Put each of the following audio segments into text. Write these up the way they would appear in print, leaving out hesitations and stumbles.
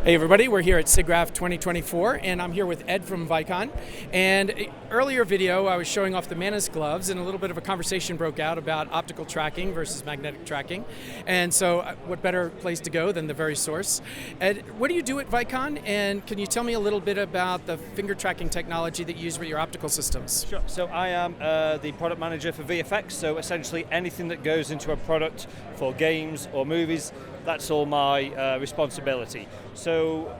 Hey everybody, we're here at Siggraph 2024 and I'm here with Ed from Vicon. And earlier video I was showing off the Manus gloves and a little bit of a conversation broke out about optical tracking versus magnetic tracking. And so what better place to go than the very source. Ed, what do you do at Vicon, and can you tell me a little bit about the finger tracking technology that you use with your optical systems? Sure. So I am the product manager for VFX, so essentially anything that goes into a product for games or movies, that's all my responsibility. So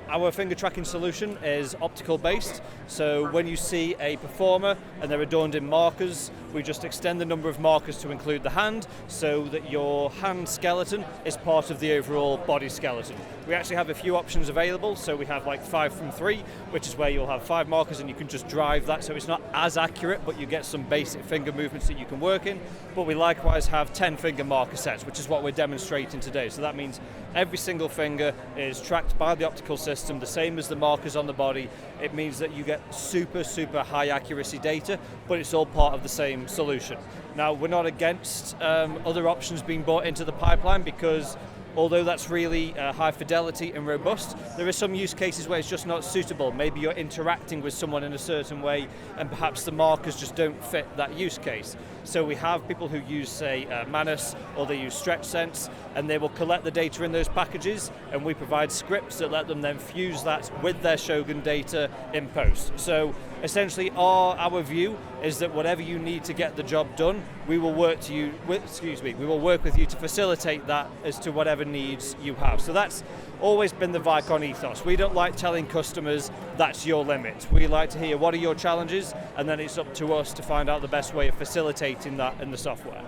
our finger tracking solution is optical based, so when you see a performer and they're adorned in markers, we just extend the number of markers to include the hand so that your hand skeleton is part of the overall body skeleton. We actually have a few options available, so we have like 5 from 3, which is where you'll have 5 markers and you can just drive that, so it's not as accurate, but you get some basic finger movements that you can work in. But we likewise have 10 finger marker sets, which is what we're demonstrating today. So that means every single finger is tracked by the optical system, the same as the markers on the body. It means that you get super high accuracy data, but it's all part of the same solution. Now, we're not against other options being brought into the pipeline, because although that's really high fidelity and robust, there are some use cases where it's just not suitable. Maybe you're interacting with someone in a certain way and perhaps the markers just don't fit that use case. So we have people who use, say, Manus, or they use StretchSense, and they will collect the data in those packages, and we provide scripts that let them then fuse that with their Shogun data in post. So essentially our view is that whatever you need to get the job done, we will work with you to facilitate that as to whatever needs you have. So that's always been the Vicon ethos. We don't like telling customers that's your limit. We like to hear what are your challenges, and then it's up to us to find out the best way of facilitating that in the software.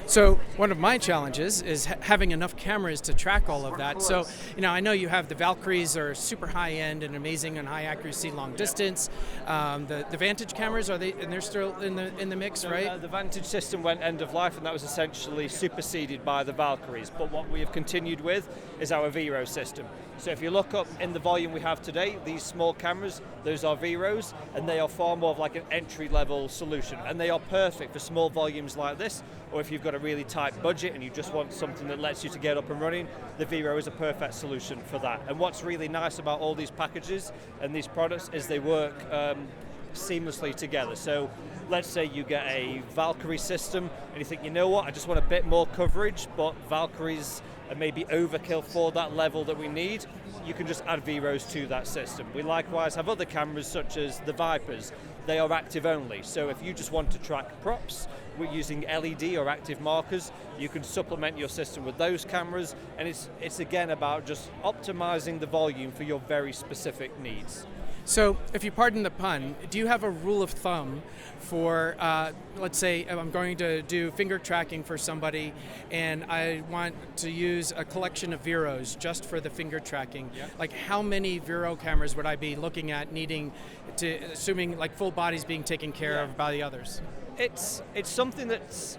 So one of my challenges is having enough cameras to track all of that. So, I know you have the Valkyries are super high end and amazing and high accuracy, long distance. The Vantage cameras, they're still in the mix, right? The Vantage system went end of life, and that was essentially superseded by the Valkyries. But what we have continued with is our Vero system. So if you look up in the volume we have today, these small cameras, those are Veros, and they are far more of like an entry-level solution. And they are perfect for small volumes like this, or if you've got a really tight budget and you just want something that lets you to get up and running, the Vero is a perfect solution for that. And what's really nice about all these packages and these products is they work seamlessly together. So let's say you get a Valkyrie system and you think, you know what, I just want a bit more coverage, but Valkyries are maybe overkill for that level that we need. You can just add Veros to that system. We likewise have other cameras such as the Vipers. They are active only, so if you just want to track props, we're using LED or active markers, you can supplement your system with those cameras, and it's again about just optimizing the volume for your very specific needs. So, if you pardon the pun, do you have a rule of thumb for, let's say I'm going to do finger tracking for somebody and I want to use a collection of Veros just for the finger tracking. Yeah. Like how many Vero cameras would I be looking at needing to, assuming like full bodies being taken care of by the others? It's something that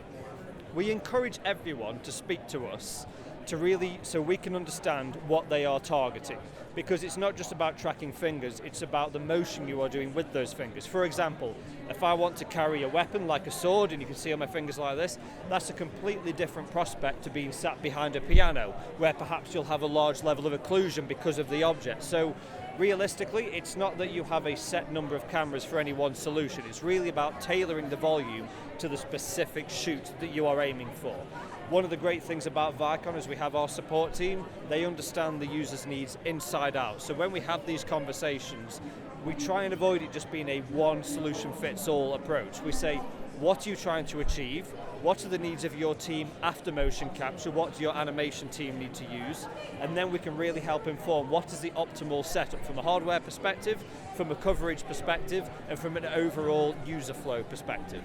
we encourage everyone to speak to us to really, so we can understand what they are targeting. Because it's not just about tracking fingers, it's about the motion you are doing with those fingers. For example, if I want to carry a weapon like a sword, and you can see on my fingers like this, that's a completely different prospect to being sat behind a piano, where perhaps you'll have a large level of occlusion because of the object. So realistically, it's not that you have a set number of cameras for any one solution. It's really about tailoring the volume to the specific shoot that you are aiming for. One of the great things about Vicon is we have our support team. They understand the user's needs inside out. So when we have these conversations, we try and avoid it just being a one solution fits all approach. We say, what are you trying to achieve? What are the needs of your team after motion capture? What do your animation team need to use? And then we can really help inform what is the optimal setup from a hardware perspective, from a coverage perspective, and from an overall user flow perspective.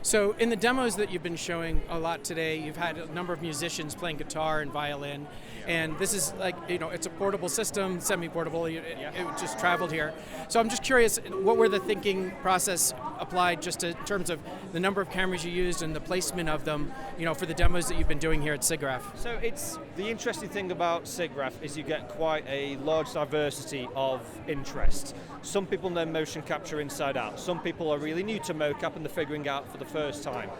So in the demos that you've been showing a lot today, you've had a number of musicians playing guitar and violin, and this is like, it's a portable system, semi-portable, it just traveled here. So I'm just curious, what were the thinking process applied just in terms of the number of cameras you used and the placement of them, for the demos that you've been doing here at Siggraph? So it's the interesting thing about Siggraph is you get quite a large diversity of interest. Some people know motion capture inside out. Some people are really new to mocap and they're figuring out for the first time.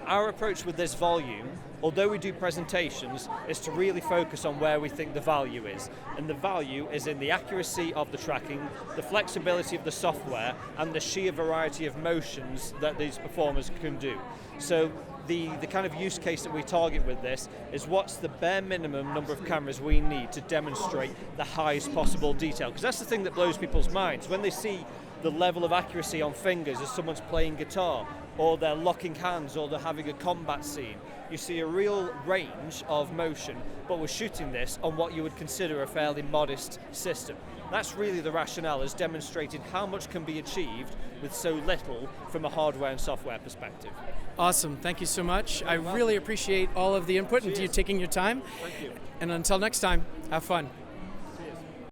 Our approach with this volume although we do presentations, is to really focus on where we think the value is. And the value is in the accuracy of the tracking, the flexibility of the software, and the sheer variety of motions that these performers can do. So the kind of use case that we target with this is what's the bare minimum number of cameras we need to demonstrate the highest possible detail. Because that's the thing that blows people's minds. When they see the level of accuracy on fingers as someone's playing guitar, or they're locking hands, or they're having a combat scene, you see a real range of motion, but we're shooting this on what you would consider a fairly modest system. That's really the rationale, is demonstrating how much can be achieved with so little from a hardware and software perspective. Awesome, thank you so much. I really appreciate all of the input and you taking your time. Thank you. And until next time, have fun.